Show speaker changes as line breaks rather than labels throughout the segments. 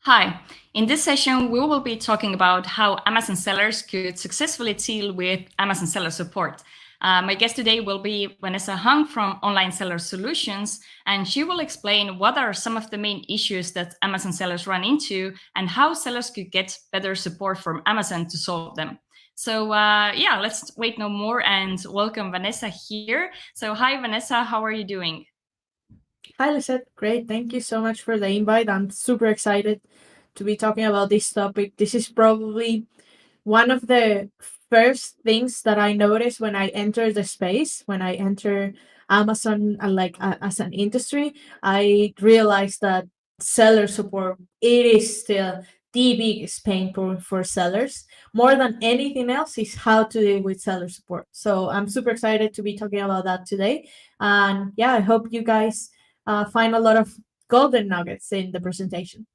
Hi, in this session, we will be talking about how Amazon sellers could successfully deal with Amazon seller support. My guest today will be Vanessa Hung from Online Seller Solutions, and she will explain what are some of the main issues that Amazon sellers run into and how sellers could get better support from Amazon to solve them. So yeah, let's wait no more and welcome Vanessa here. So hi, Vanessa, how are you doing?
Hi, Lisette. Great. Thank you so much for the invite. I'm super excited to be talking about this topic. This is probably one of the first things that I noticed when I enter the space, when I enter Amazon as an industry. I realized that seller support, it is still the biggest pain point for sellers. More than anything else is how to deal with seller support. So I'm super excited to be talking about that today. And yeah, I hope you guys find a lot of golden nuggets in the presentation.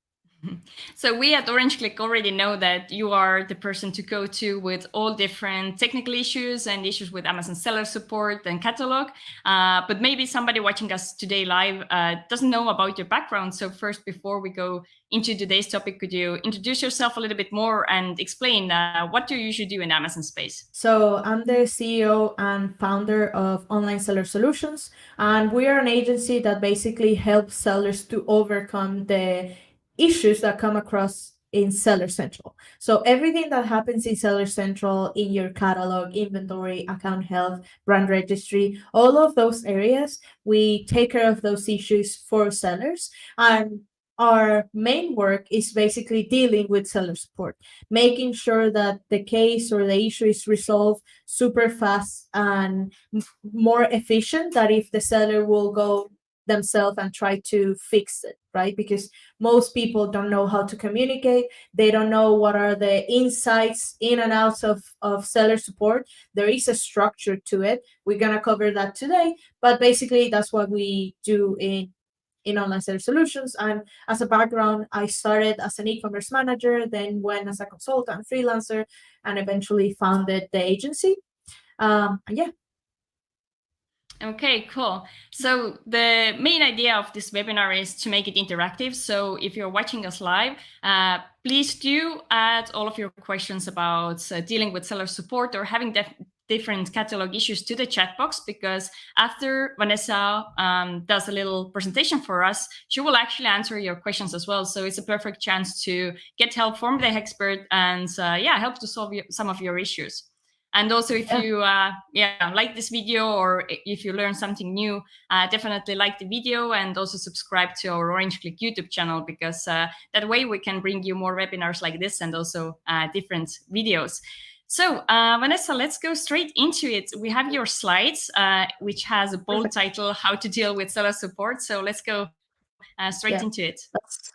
So we at OrangeClick already know that you are the person to go to with all different technical issues and issues with Amazon seller support and catalog. But maybe somebody watching us today live doesn't know about your background. So first, before we go into today's topic, could you introduce yourself a little bit more and explain what do you usually do in Amazon space?
So I'm the CEO and founder of Online Seller Solutions, and we are an agency that basically helps sellers to overcome the issues that come across in Seller Central. So everything that happens in Seller Central, in your catalog, inventory, account health, brand registry, all of those areas, we take care of those issues for sellers. And our main work is basically dealing with seller support, making sure that the case or the issue is resolved super fast and more efficient than if the seller will go themselves and try to fix it, right? Because most people don't know how to communicate. They don't know what are the insights in and outs of seller support. There is a structure to it. We're going to cover that today, but basically that's what we do in Online Seller Solutions. And as a background, I started as an e-commerce manager, then went as a consultant, freelancer, and eventually founded the agency. And yeah.
Okay, cool. So the main idea of this webinar is to make it interactive. So if you're watching us live, please do add all of your questions about dealing with seller support or having different catalog issues to the chat box, because after Vanessa does a little presentation for us, she will actually answer your questions as well. So it's a perfect chance to get help from the expert and yeah, help to solve some of your issues. And also, if you like this video or if you learn something new, definitely like the video and also subscribe to our OrangeClick YouTube channel, because that way we can bring you more webinars like this and also different videos. So Vanessa, let's go straight into it. We have your slides, which has a bold title, How to Deal with Seller Support. So let's go straight into it.
That's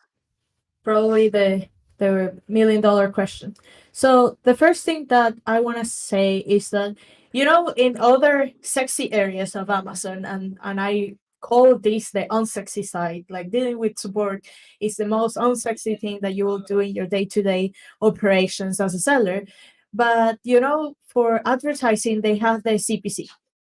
probably the $1 million question. So the first thing that I want to say is that, in other sexy areas of Amazon, and I call this the unsexy side, like dealing with support is the most unsexy thing that you will do in your day-to-day operations as a seller. But for advertising, they have the CPC,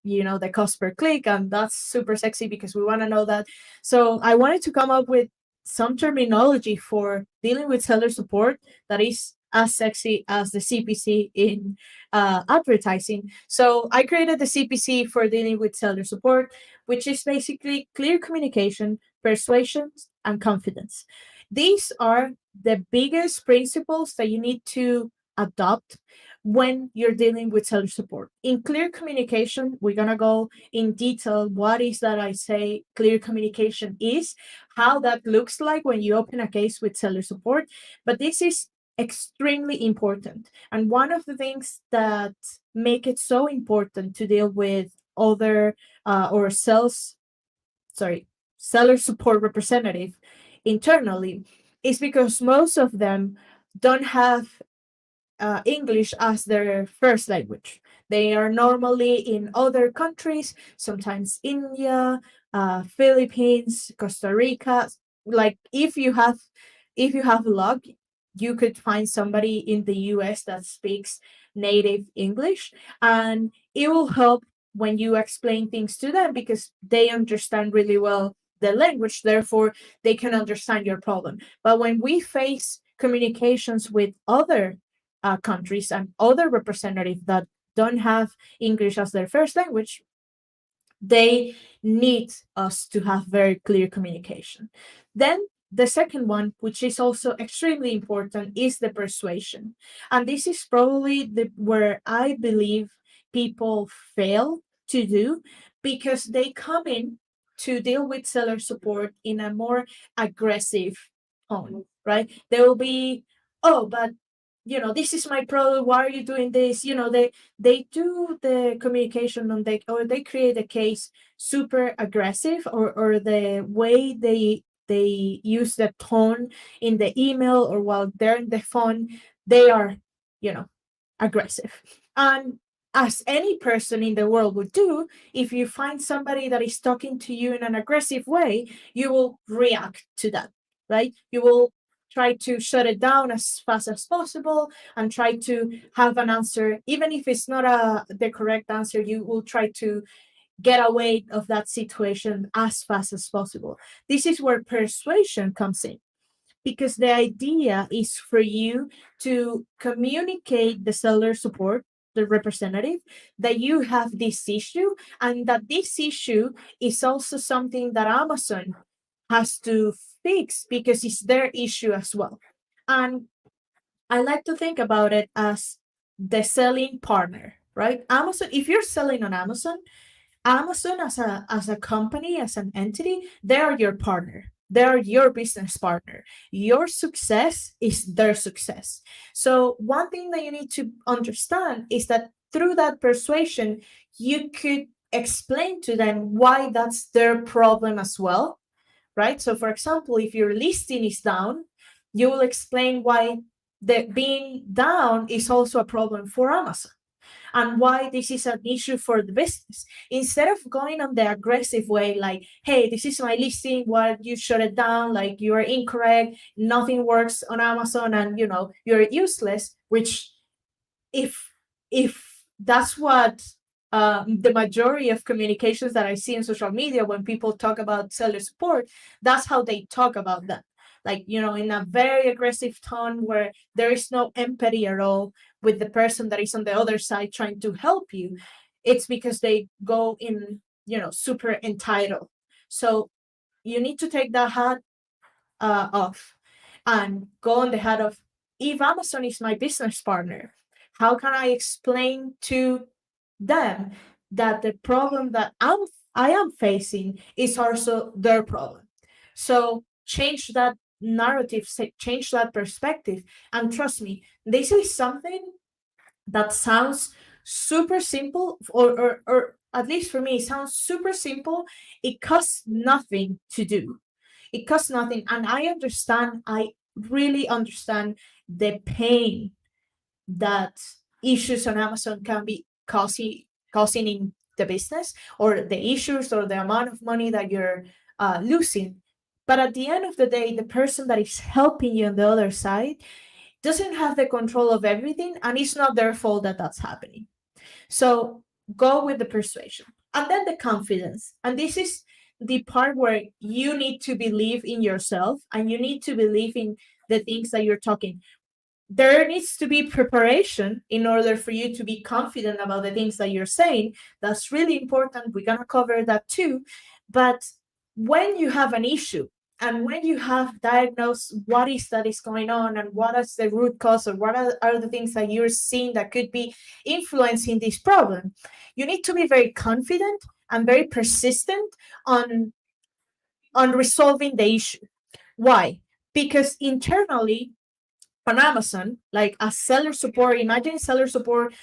the cost per click, and that's super sexy because we want to know that. So I wanted to come up with some terminology for dealing with seller support that is as sexy as the CPC in advertising. So I created the CPC for dealing with seller support, which is basically clear communication, persuasion, and confidence. These are the biggest principles that you need to adopt when you're dealing with seller support. In clear communication, we're going to go in detail what is that I say clear communication is, how that looks like when you open a case with seller support. But this is extremely important. And one of the things that make it so important to deal with other or seller support representative internally is because most of them don't have English as their first language. They are normally in other countries, sometimes India, Philippines, Costa Rica. Like if you have luck, you could find somebody in the US that speaks native English, and it will help when you explain things to them because they understand really well the language, therefore they can understand your problem. But when we face communications with other countries and other representatives that don't have English as their first language, they need us to have very clear communication. Then the second one, which is also extremely important, is the persuasion. And this is probably where I believe people fail to do, because they come in to deal with seller support in a more aggressive tone, right? They will be, oh, but this is my product, why are you doing this? They do the communication or they create a case super aggressive, or the way they use the tone in the email or while they're in the phone, they are aggressive. And as any person in the world would do, if you find somebody that is talking to you in an aggressive way, you will react to that, right? You will try to shut it down as fast as possible and try to have an answer. Even if it's not the correct answer, you will try to get away of that situation as fast as possible. This is where persuasion comes in, because the idea is for you to communicate the seller support, the representative, that you have this issue, and that this issue is also something that Amazon has to fix because it's their issue as well. And I like to think about it as the selling partner, right? Amazon, if you're selling on Amazon as a company, as an entity, they are your partner. They are your business partner. Your success is their success. So one thing that you need to understand is that through that persuasion, you could explain to them why that's their problem as well, right? So for example, if your listing is down, you will explain why the being down is also a problem for Amazon, and why this is an issue for the business. Instead of going on the aggressive way, like, hey, this is my listing, why you shut it down, like you are incorrect, nothing works on Amazon, and you're useless, which if that's what the majority of communications that I see in social media, when people talk about seller support, that's how they talk about that. Like, in a very aggressive tone where there is no empathy at all with the person that is on the other side trying to help you. It's because they go in, super entitled. So you need to take that hat off and go on the hat of, if Amazon is my business partner, how can I explain to them that the problem that I am facing is also their problem? So change that narrative, change that perspective, and trust me, this is something that sounds super simple, or at least for me, it sounds super simple. It costs nothing to do. It costs nothing, and I really understand the pain that issues on Amazon can be causing in the business, or the issues, or the amount of money that you're losing. But at the end of the day, the person that is helping you on the other side doesn't have the control of everything, and it's not their fault that that's happening. So go with the persuasion, and then the confidence. And this is the part where you need to believe in yourself, and you need to believe in the things that you're talking. There needs to be preparation in order for you to be confident about the things that you're saying. That's really important. We're going to cover that too. But when you have an issue, and when you have diagnosed what is that is going on, and what is the root cause, or what are the things that you're seeing that could be influencing this problem, you need to be very confident and very persistent on resolving the issue. Why? Because internally on Amazon, like a seller support, imagine seller support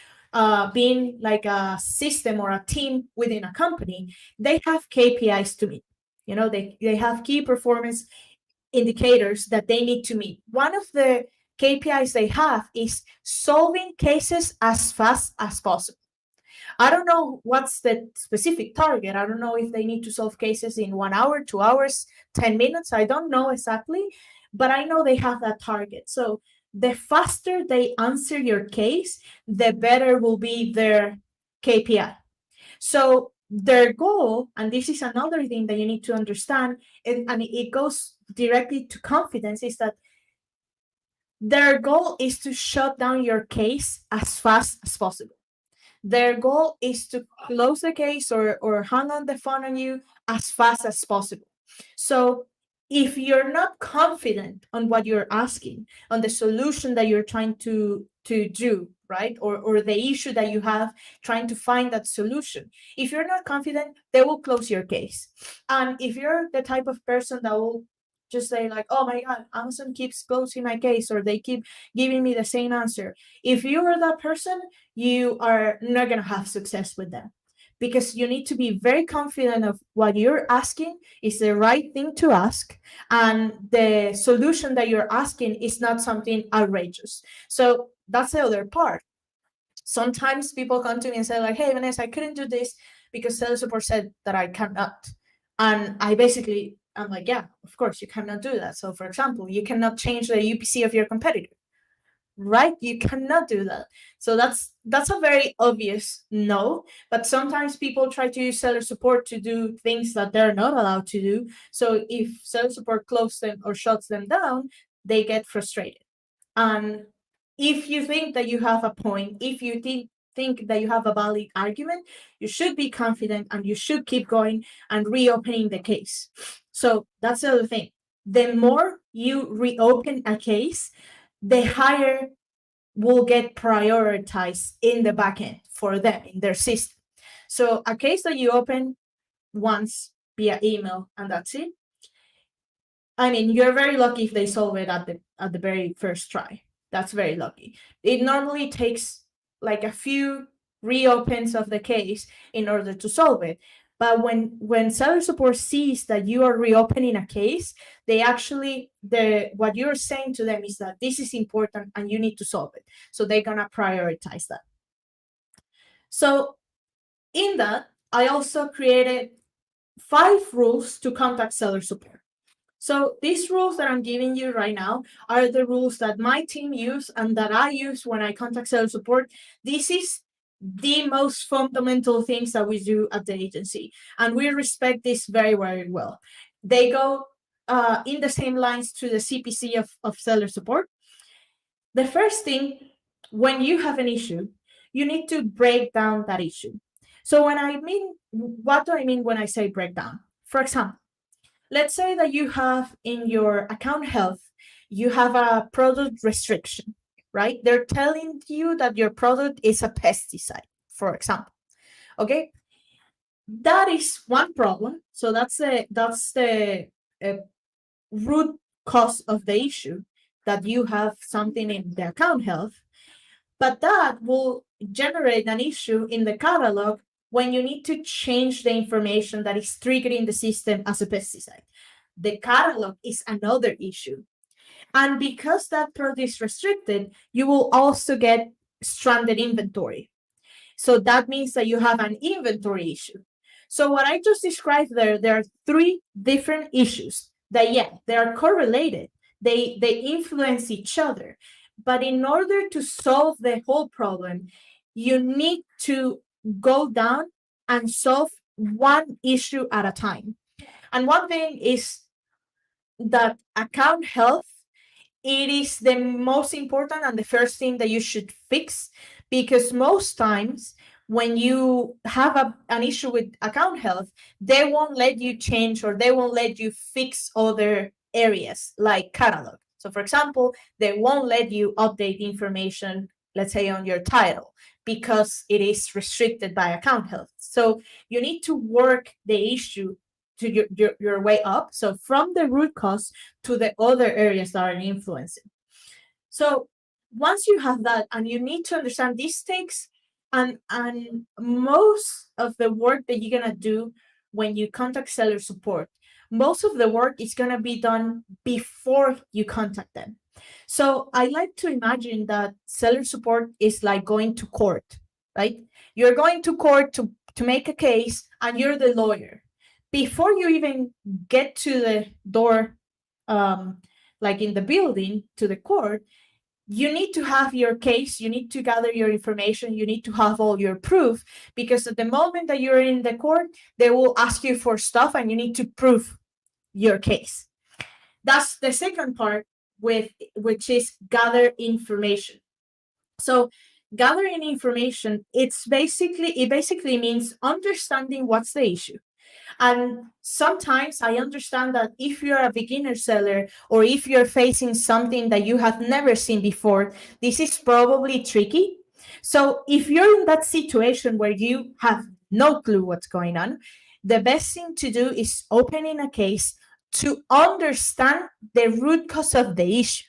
being like a system or a team within a company. They have KPIs to meet. They have key performance indicators that they need to meet. One of the KPIs they have is solving cases as fast as possible. I don't know what's the specific target. I don't know if they need to solve cases in 1 hour, 2 hours, 10 minutes. I don't know exactly, but I know they have that target. So the faster they answer your case, the better will be their KPI. So their goal, and this is another thing that you need to understand, and it goes directly to confidence, is that their goal is to shut down your case as fast as possible. Their goal is to close the case or hang on the phone on you as fast as possible. So if you're not confident on what you're asking, on the solution that you're trying to do, right? Or the issue that you have, trying to find that solution. If you're not confident, they will close your case. And if you're the type of person that will just say like, oh my God, Amazon keeps closing my case, or they keep giving me the same answer. If you are that person, you are not going to have success with them, because you need to be very confident of what you're asking is the right thing to ask, and the solution that you're asking is not something outrageous. So that's the other part. Sometimes people come to me and say like, hey Vanessa, I couldn't do this because seller support said that I cannot. And I'm like, yeah, of course you cannot do that. So for example, you cannot change the UPC of your competitor, right? You cannot do that. So that's a very obvious no. But sometimes people try to use seller support to do things that they're not allowed to do. So if seller support closes them or shuts them down, they get frustrated. And if you think that you have a point, if you think that you have a valid argument, you should be confident and you should keep going and reopening the case. So that's the other thing. The more you reopen a case, the higher will get prioritized in the backend for them in their system. So a case that you open once via email and that's it, I mean, you're very lucky if they solve it at the very first try. That's very lucky. It normally takes like a few reopens of the case in order to solve it. But when seller support sees that you are reopening a case, they actually what you're saying to them is that this is important and you need to solve it. So they're gonna prioritize that. So in that, I also created 5 rules to contact seller support. So these rules that I'm giving you right now are the rules that my team use and that I use when I contact seller support. This is the most fundamental things that we do at the agency, and we respect this very, very well. They go in the same lines to the CPC of seller support. The first thing, when you have an issue, you need to break down that issue. So what do I mean when I say breakdown? For example, let's say that you have in your account health, you have a product restriction, right? They're telling you that your product is a pesticide, for example. Okay, that is one problem. So that's the root cause of the issue, that you have something in the account health. But that will generate an issue in the catalog when you need to change the information that is triggering the system as a pesticide. The catalog is another issue. And because that product is restricted, you will also get stranded inventory. So that means that you have an inventory issue. So what I just described there are 3 different issues that, yeah, they are correlated. They influence each other. But in order to solve the whole problem, you need to go down and solve one issue at a time. And one thing is that account health, it is the most important and the first thing that you should fix, because most times when you have an issue with account health, they won't let you change or they won't let you fix other areas like catalog. So for example, they won't let you update information, let's say on your title, because it is restricted by account health. So you need to work the issue to your way up. So from the root cause to the other areas that are influencing. So once you have that, and you need to understand this takes, and most of the work that you're gonna do when you contact seller support, most of the work is gonna be done before you contact them. So I like to imagine that seller support is like going to court, right? You're going to court to make a case, and you're the lawyer. Before you even get to the door, like in the building, to the court, you need to have your case, you need to gather your information, you need to have all your proof, because at the moment that you're in the court, they will ask you for stuff and you need to prove your case. That's the second part, which is gather information. So gathering information, it basically means understanding what's the issue. And sometimes I understand that if you're a beginner seller, or if you're facing something that you have never seen before, this is probably tricky. So if you're in that situation where you have no clue what's going on, the best thing to do is opening a case to understand the root cause of the issue,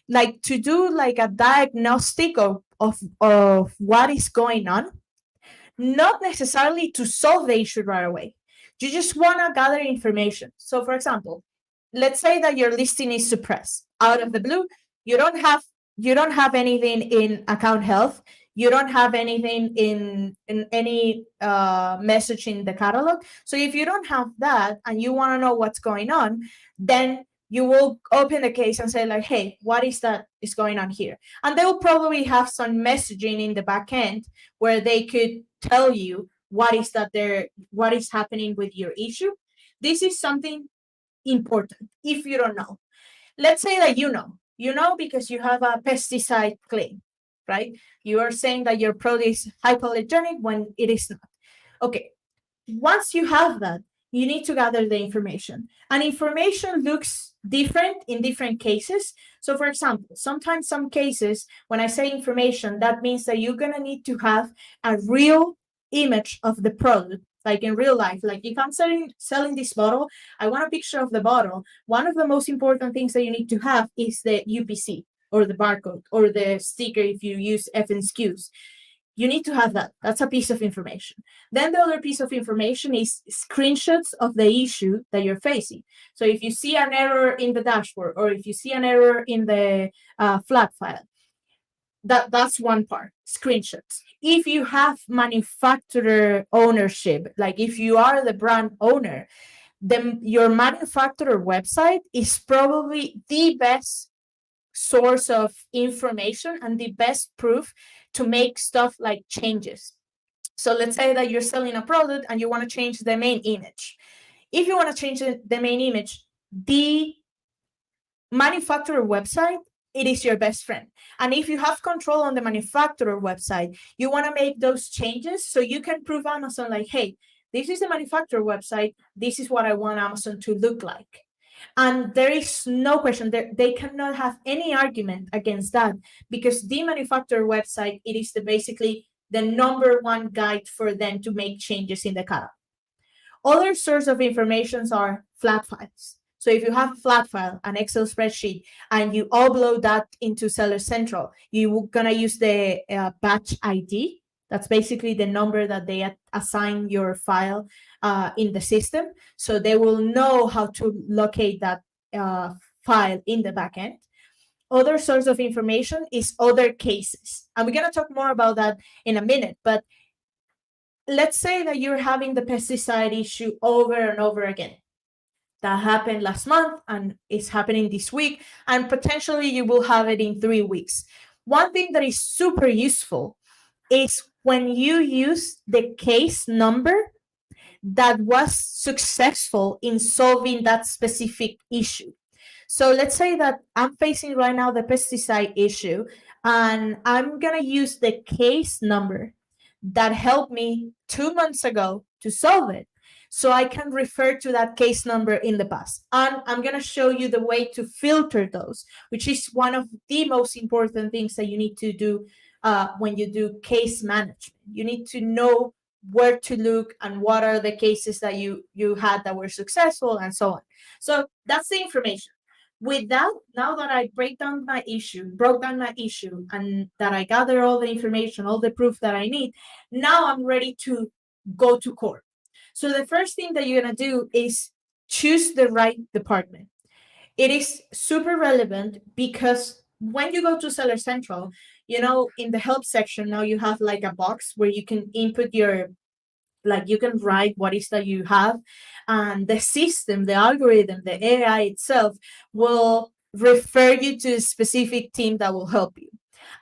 like to do like a diagnostic of what is going on, not necessarily to solve the issue right away. You just want to gather information. So for example, let's say that your listing is suppressed out of the blue. You don't have anything in account health. You don't have anything in any message in the catalog. So if you don't have that and you want to know what's going on, then you will open the case and say like, hey, what is that is going on here? And they will probably have some messaging in the back end where they could tell you what is happening with your issue. This is something important if you don't know. Let's say that you know because you have a pesticide claim, right? You are saying that your product is hypoallergenic when it is not. Okay, once you have that, you need to gather the information. And information looks different in different cases. So for example, sometimes some cases, when I say information, that means that you're going to need to have a real image of the product, like in real life. Like if I'm selling this bottle, I want a picture of the bottle. One of the most important things that you need to have is the UPC or the barcode or the sticker if you use FNSKUs. You need to have that. That's a piece of information. Then the other piece of information is screenshots of the issue that you're facing. So if you see an error in the dashboard or if you see an error in the flat file, that's one part, screenshots. If you have manufacturer ownership, like if you are the brand owner, then your manufacturer website is probably the best source of information and the best proof to make stuff like changes. So let's say that you're selling a product and you want to change the main image. If you want to change the main image, the manufacturer website, it is your best friend. And if you have control on the manufacturer website, you want to make those changes so you can prove Amazon like, hey, this is the manufacturer website. This is what I want Amazon to look like. And there is no question, they cannot have any argument against that, because the manufacturer website, it is basically the number one guide for them to make changes in the catalog. Other source of information are flat files. So if you have a flat file, an Excel spreadsheet, and you upload that into Seller Central, you're going to use the batch ID. That's basically the number that they assign your file in the system. So they will know how to locate that file in the backend. Other source of information is other cases. And we're going to talk more about that in a minute. But let's say that you're having the pesticide issue over and over again. That happened last month and it's happening this week, and potentially you will have it in 3 weeks. One thing that is super useful is when you use the case number that was successful in solving that specific issue. So let's say that I'm facing right now the pesticide issue, and I'm going to use the case number that helped me 2 months ago to solve it. So I can refer to that case number in the past. And I'm going to show you the way to filter those, which is one of the most important things that you need to do when you do case management. You need to know where to look and what are the cases that you had that were successful and so on. So that's the information. With that, now that I broke down my issue, and that I gather all the information, all the proof that I need, now I'm ready to go to court. So the first thing that you're going to do is choose the right department. It is super relevant because when you go to Seller Central, in the help section, now you have like a box where you can input you can write what is that you have, and the system, the algorithm, the AI itself will refer you to a specific team that will help you.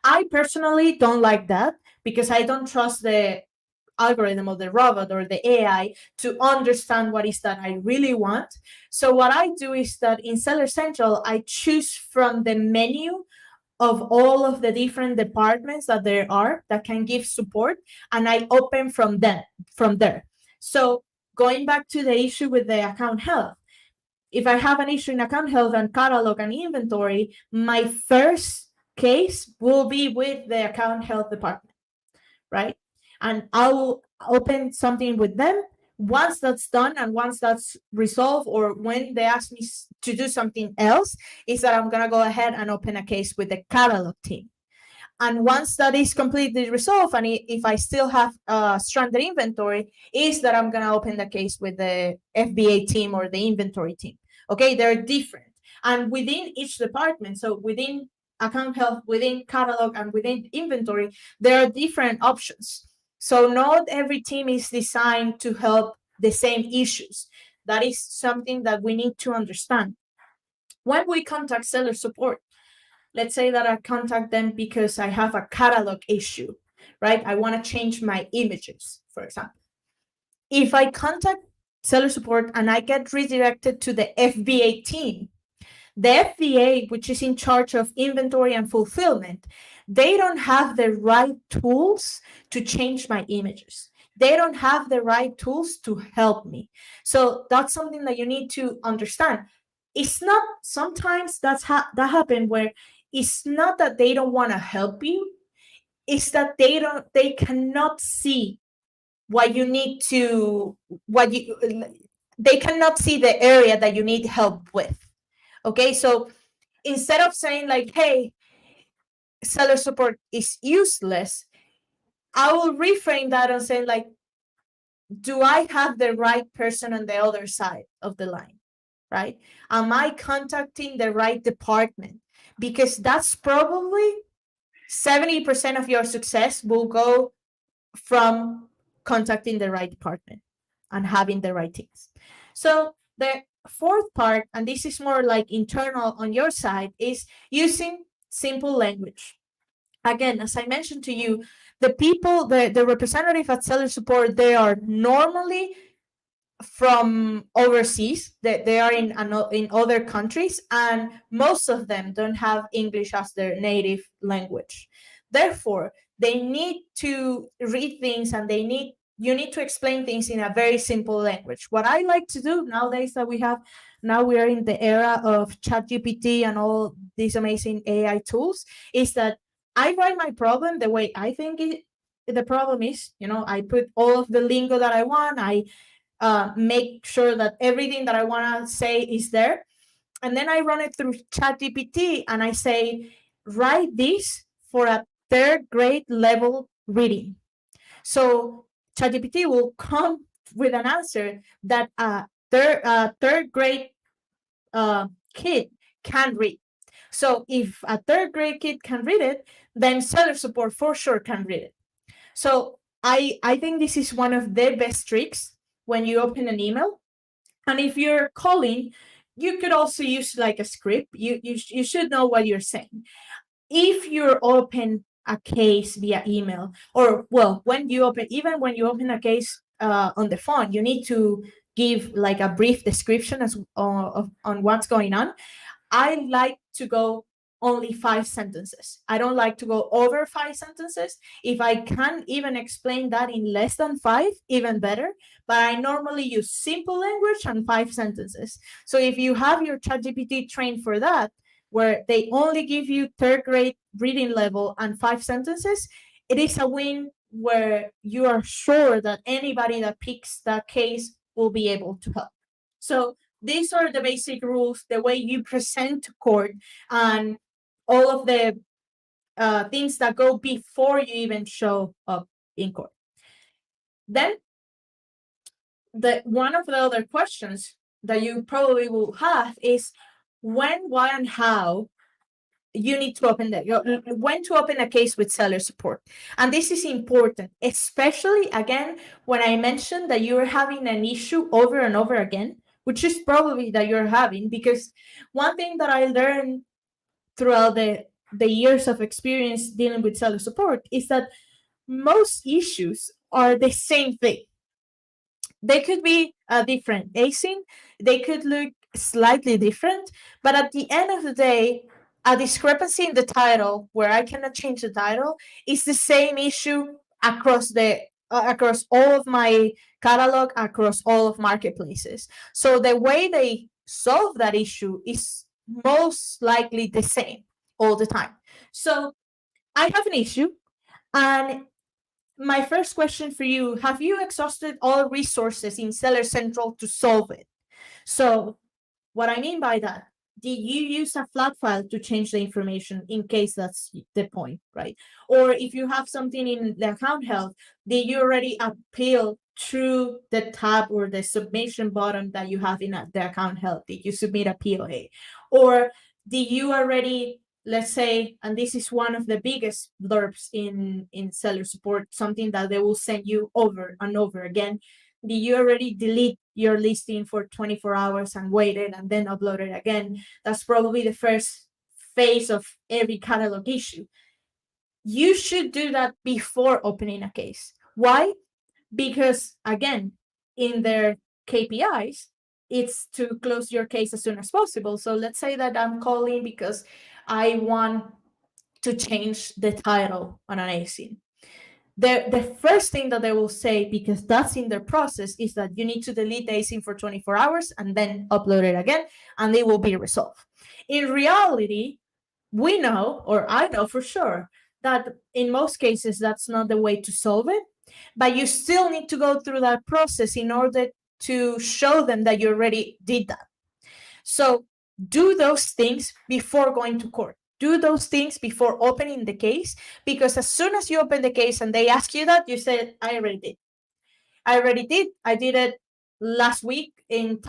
I personally don't like that because I don't trust the algorithm of the robot or the AI to understand what is that I really want. So what I do is that in Seller Central, I choose from the menu of all of the different departments that there are that can give support, and I open from there. So going back to the issue with the account health, if I have an issue in account health and catalog and inventory, my first case will be with the account health department, right? And I'll open something with them. Once that's done and once that's resolved, or when they ask me to do something else, is that I'm gonna go ahead and open a case with the catalog team. And once that is completely resolved, and if I still have stranded inventory, is that I'm gonna open the case with the FBA team or the inventory team. Okay, they're different. And within each department, so within account health, within catalog, and within inventory, there are different options. So not every team is designed to help the same issues. That is something that we need to understand. When we contact seller support, let's say that I contact them because I have a catalog issue, right? I want to change my images, for example. If I contact seller support and I get redirected to the FBA team, the FBA, which is in charge of inventory and fulfillment, they don't have the right tools to change my images. They don't have the right tools to help me. So that's something that you need to understand. It's not, sometimes that happen where it's not that they don't want to help you, it's that they cannot see what you need to, they cannot see the area that you need help with. Okay, so instead of saying like, hey, seller support is useless, I will reframe that and say like, do I have the right person on the other side of the line, right? Am I contacting the right department? Because that's probably 70% of your success will go from contacting the right department and having the right teams. So the fourth part, and this is more like internal on your side, is using simple language. Again, as I mentioned to you, the people, the representative at seller support, they are normally from overseas, that they are in other countries, and most of them don't have English as their native language. Therefore, they need to read things, and you need to explain things in a very simple language. What I like to do nowadays that we are in the era of ChatGPT and all these amazing AI tools, is that I write my problem the way I think the problem is. I put all of the lingo that I want. I make sure that everything that I want to say is there. And then I run it through ChatGPT and I say, write this for a third grade level reading. So ChatGPT will come with an answer that a third grade kid can read. So if a third grade kid can read it, then seller support for sure can read it. So I think this is one of the best tricks when you open an email. And if you're calling, you could also use like a script. You should know what you're saying. If you're open a case via email, or when you open a case on the phone, you need to give like a brief description on what's going on. I like to go only 5 sentences. I don't like to go over 5 sentences. If I can even explain that in less than 5, even better. But I normally use simple language and 5 sentences. So if you have your ChatGPT trained for that, where they only give you third grade reading level and 5 sentences, it is a win where you are sure that anybody that picks that case will be able to help. So these are the basic rules, the way you present to court, and all of the things that go before you even show up in court. Then one of the other questions that you probably will have is when, why, and how you need to when to open a case with seller support. And this is important, especially again, when I mentioned that you're having an issue over and over again which is probably that you're having. Because one thing that I learned throughout the years of experience dealing with seller support is that most issues are the same thing. They could be a different async, they could look slightly different, but at the end of the day, a discrepancy in the title where I cannot change the title is the same issue across across all of my catalog, across all of marketplaces. So the way they solve that issue is most likely the same all the time. So I have an issue, and my first question for you, have you exhausted all resources in Seller Central to solve it? So what I mean by that, did you use a flat file to change the information in case that's the point, right? Or if you have something in the account health, did you already appeal through the tab or the submission button that you have in the account health? Did you submit a POA? Or did you already, let's say, and this is one of the biggest blurbs in seller support, something that they will send you over and over again, did you already delete your listing for 24 hours and wait it and then upload it again? That's probably the first phase of every catalog issue. You should do that before opening a case. Why? Because again, in their KPIs, it's to close your case as soon as possible. So let's say that I'm calling because I want to change the title on an ASIN. The first thing that they will say, because that's in their process, is that you need to delete the ASIN for 24 hours and then upload it again, and it will be resolved. In reality, we know, or I know for sure, that in most cases, that's not the way to solve it, but you still need to go through that process in order to show them that you already did that. So do those things before going to court. Do those things before opening the case, because as soon as you open the case and they ask you that, you say, I already did. I already did. I did it last week in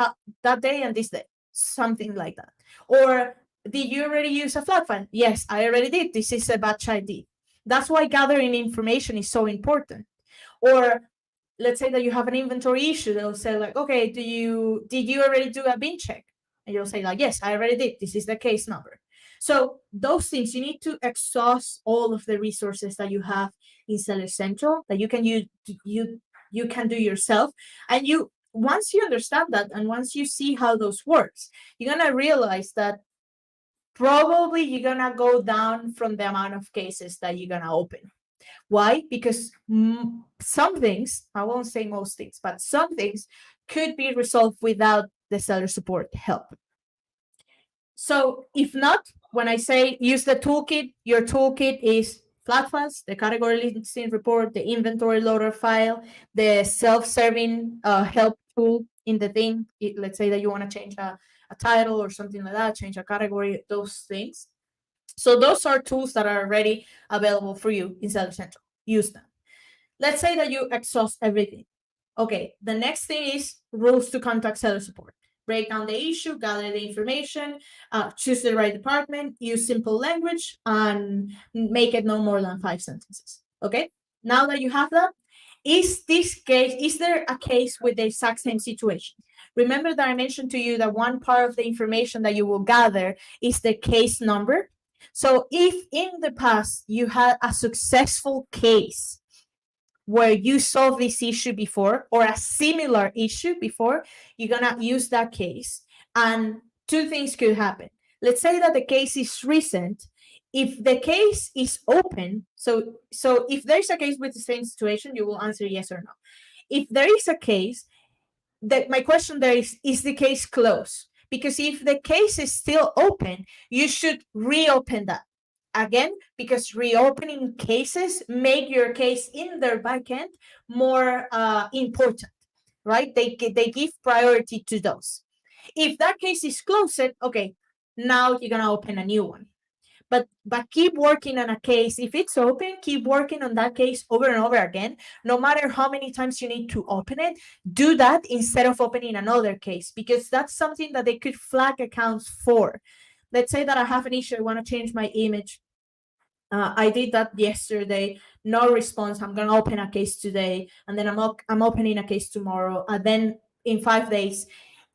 that day and this day, something like that. Or did you already use a flat file? Yes, I already did. This is a batch ID. That's why gathering information is so important. Or let's say that you have an inventory issue. They'll say like, okay, did you already do a bin check? And you'll say like, yes, I already did. This is the case number. So those things, you need to exhaust all of the resources that you have in Seller Central that you can you can do yourself. And once you understand that, and once you see how those works, you're gonna realize that probably you're gonna go down from the amount of cases that you're gonna open. Why? Because some things, I won't say most things, but some things could be resolved without the seller support help. So if not, when I say use the toolkit, your toolkit is flat files, the category listing report, the inventory loader file, the self-serving help tool in the thing. Let's say that you want to change a title or something like that, change a category, those things. So those are tools that are already available for you in Seller Central. Use them. Let's say that you exhaust everything. Okay, the next thing is rules to contact seller support. Break down the issue, gather the information, choose the right department, use simple language, and make it no more than 5 sentences. Okay, now that you have that, is there a case with the exact same situation? Remember that I mentioned to you that one part of the information that you will gather is the case number. So if in the past you had a successful case where you solved this issue before, or a similar issue before, you're gonna use that case. And two things could happen. Let's say that the case is recent. If the case is open, so if there's a case with the same situation, you will answer yes or no. If there is a case, that my question there is the case closed? Because if the case is still open, you should reopen that. Again, because reopening cases make your case in their backend more important, right? They give priority to those. If that case is closed, okay, now you're gonna open a new one. But keep working on a case. If it's open, keep working on that case over and over again. No matter how many times you need to open it, do that instead of opening another case, because that's something that they could flag accounts for. Let's say that I have an issue, I want to change my image. I did that yesterday, no response. I'm gonna open a case today, and then I'm opening a case tomorrow, and then in 5 days,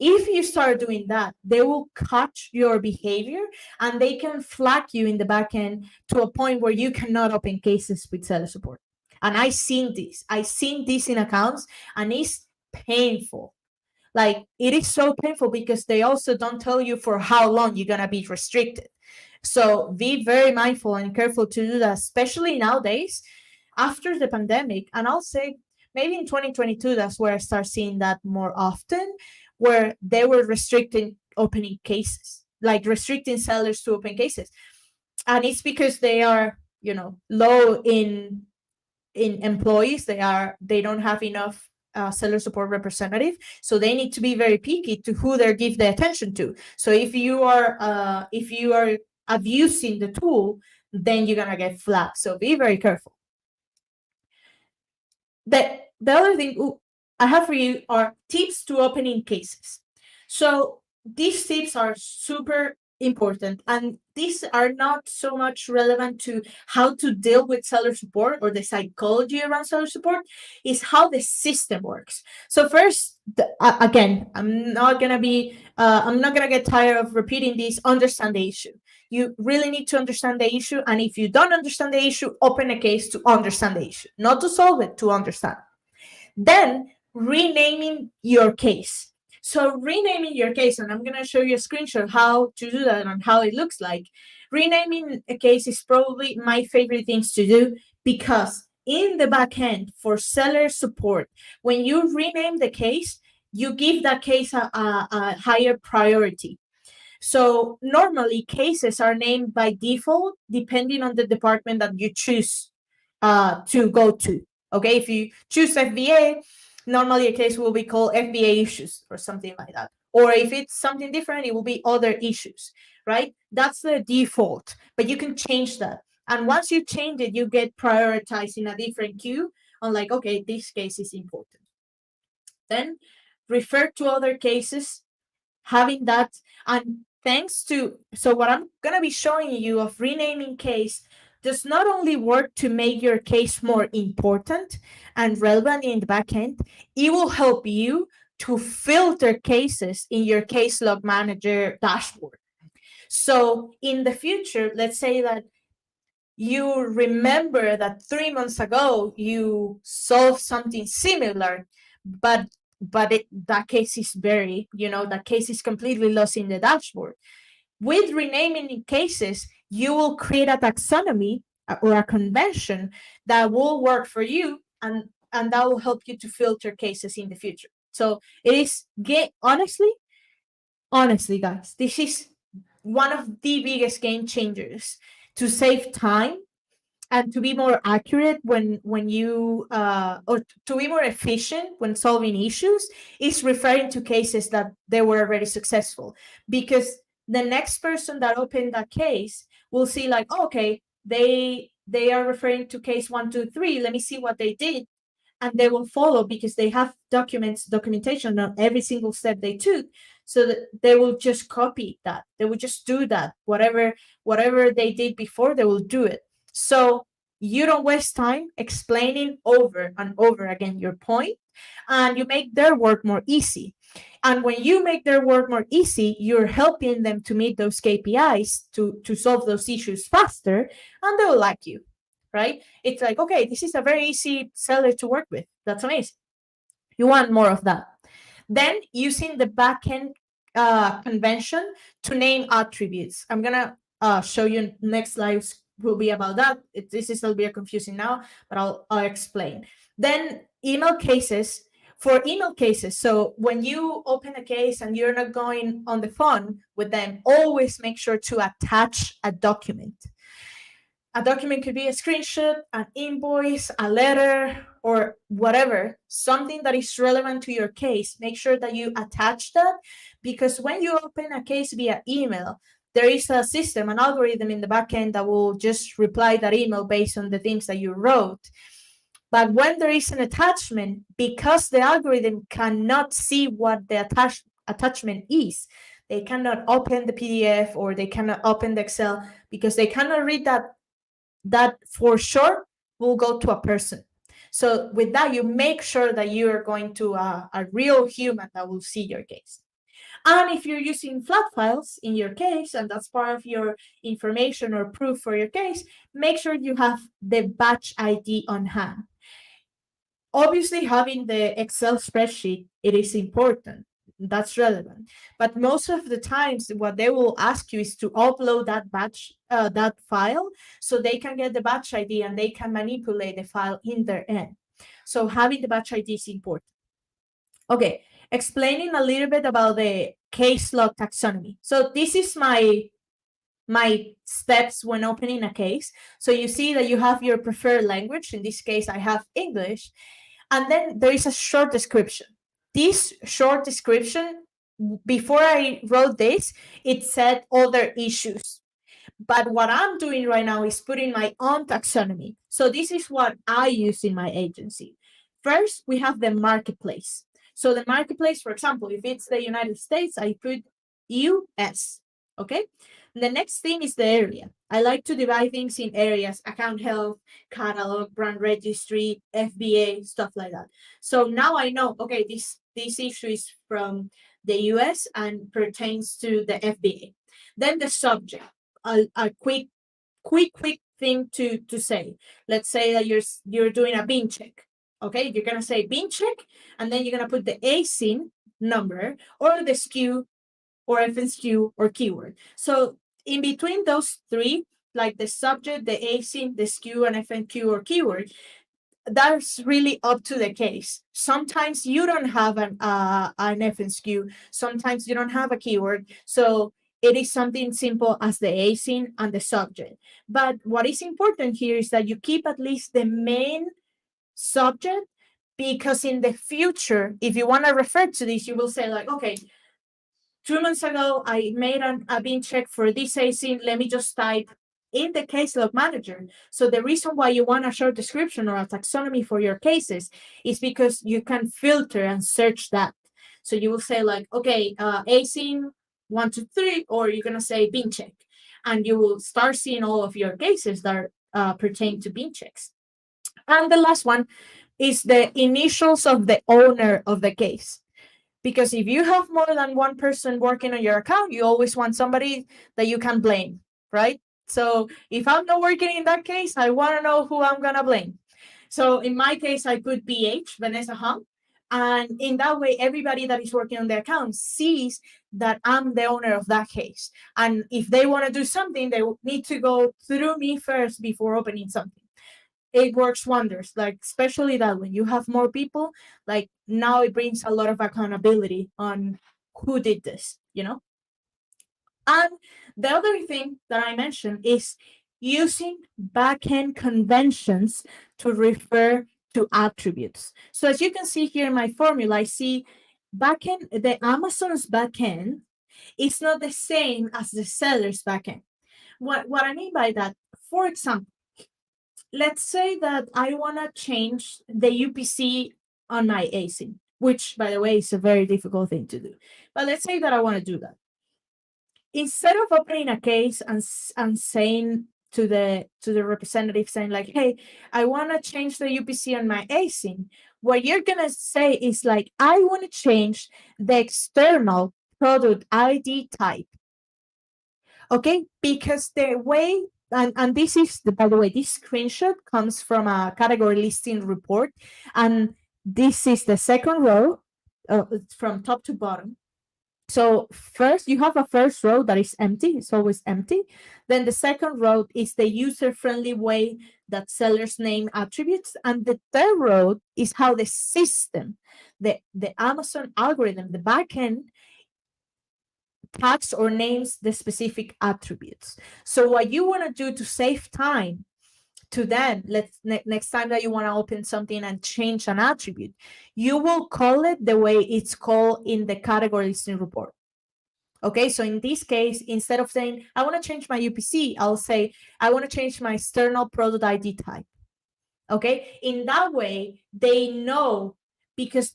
If you start doing that, they will catch your behavior and they can flag you in the back end to a point where you cannot open cases with seller support. And I've seen this in accounts, and it's painful. Like, it is so painful because they also don't tell you for how long you're going to be restricted. So be very mindful and careful to do that, especially nowadays after the pandemic. And I'll say maybe in 2022, that's where I start seeing that more often, where they were restricting opening cases, like restricting sellers to open cases. And it's because they are, low in employees. They don't have enough seller support representative, so they need to be very picky to who they give the attention to. So if you are abusing the tool, then you're gonna get flagged. So be very careful. The other thing I have for you are tips to opening cases. So these tips are super important, and these are not so much relevant to how to deal with seller support or the psychology around seller support, is how the system works. So first, again, I'm not gonna get tired of repeating this. Understand the issue. You really need to understand the issue, and if you don't understand the issue, open a case to understand the issue, not to solve it, to understand. Then renaming your case. So renaming your case, and I'm going to show you a screenshot how to do that and how it looks like. Renaming a case is probably my favorite things to do, because in the back end for seller support, when you rename the case, you give that case a higher priority. So normally cases are named by default depending on the department that you choose to go to. Okay, if you choose FBA, normally a case will be called FBA issues or something like that. Or if it's something different, it will be other issues, right? That's the default, but you can change that. And once you change it, you get prioritized in a different queue on, like, okay, this case is important. Then refer to other cases, having that. And so what I'm going to be showing you of renaming case does not only work to make your case more important and relevant in the backend, it will help you to filter cases in your case log manager dashboard. So in the future, let's say that you remember that 3 months ago you solved something similar, but that case is buried, that case is completely lost in the dashboard. With renaming cases, you will create a taxonomy or a convention that will work for you, and that will help you to filter cases in the future. So it is, honestly, guys, this is one of the biggest game changers to save time and to be more accurate when you or to be more efficient when solving issues, is referring to cases that they were already successful. Because the next person that opened that case will see, like, oh, okay, they are referring to case 1, 2, 3. Let me see what they did, and they will follow because they have documentation on every single step they took. So that they will just copy that. They will just do that. Whatever they did before, they will do it. So you don't waste time explaining over and over again your point, and you make their work more easy. And when you make their work more easy, you're helping them to meet those KPIs to solve those issues faster, and they will like you, right? It's like, okay, this is a very easy seller to work with. That's amazing. You want more of that. Then using the backend convention to name attributes. I'm going to show you next slides will be about that. This is a little bit confusing now, but I'll explain. Then email cases. For email cases, so when you open a case and you're not going on the phone with them, always make sure to attach a document. A document could be a screenshot, an invoice, a letter, or whatever, something that is relevant to your case. Make sure that you attach that, because when you open a case via email, there is a system, an algorithm in the backend that will just reply that email based on the things that you wrote. But when there is an attachment, because the algorithm cannot see what the attachment is, they cannot open the PDF or they cannot open the Excel, because they cannot read that for sure will go to a person. So with that, you make sure that you are going to a real human that will see your case. And if you're using flat files in your case, and that's part of your information or proof for your case, make sure you have the batch ID on hand. Obviously, having the Excel spreadsheet, it is important. That's relevant. But most of the times, what they will ask you is to upload that batch, that file, so they can get the batch ID and they can manipulate the file in their end. So having the batch ID is important. Okay, explaining a little bit about the case log taxonomy. So this is my steps when opening a case. So you see that you have your preferred language. In this case, I have English. And then there is a short description. This short description, before I wrote this, it said other issues. But what I'm doing right now is putting my own taxonomy. So this is what I use in my agency. First, we have the marketplace. So the marketplace, for example, if it's the United States, I put US, okay? The next thing is the area. I like to divide things in areas: account health, catalog, brand registry, FBA, stuff like that. So now I know, okay, this issue is from the US and pertains to the FBA. Then the subject, a quick thing to say. Let's say that you're doing a bin check. Okay, you're gonna say bin check, and then you're gonna put the ASIN number or the SKU or FSQ or keyword. So in between those three, like the subject, the ASIN, the SKU, and FNQ or keyword, that's really up to the case. Sometimes you don't have an FNQ. Sometimes you don't have a keyword. So it is something simple as the ASIN and the subject. But what is important here is that you keep at least the main subject, because in the future, if you want to refer to this, you will say like, okay, 2 months ago, I made a bin check for this ASIN. Let me just type in the case log manager. So the reason why you want a short description or a taxonomy for your cases is because you can filter and search that. So you will say like, okay, ASIN 1, 2, 3, or you're gonna say bin check, and you will start seeing all of your cases that pertain to bin checks. And the last one is the initials of the owner of the case. Because if you have more than one person working on your account, you always want somebody that you can blame, right? So if I'm not working in that case, I want to know who I'm going to blame. So in my case, I put BH, Vanessa Hung. And in that way, everybody that is working on the account sees that I'm the owner of that case. And if they want to do something, they need to go through me first before opening something. It works wonders, like especially that when you have more people, like now it brings a lot of accountability on who did this, you know. And the other thing that I mentioned is using backend conventions to refer to attributes. So as you can see here in my formula, I see backend, the Amazon's backend is not the same as the seller's backend. What I mean by that, for example, let's say that I want to change the UPC on my ASIN, which, by the way, is a very difficult thing to do. But let's say that I want to do that. Instead of opening a case and saying to the representative, saying like, hey, I want to change the UPC on my ASIN, what you're going to say is like, I want to change the external product ID type. Okay, because the way, and this is, by the way, this screenshot comes from a category listing report, and this is the second row from top to bottom. So first, you have a first row that is empty. It's always empty. Then the second row is the user-friendly way that sellers name attributes. And the third row is how the system, the Amazon algorithm, the backend, tags or names the specific attributes. So what you want to do to save time to them, next time that you want to open something and change an attribute, you will call it the way it's called in the category listing report. Okay, so in this case, instead of saying, I want to change my UPC, I'll say, I want to change my external product ID type. Okay, in that way, they know, because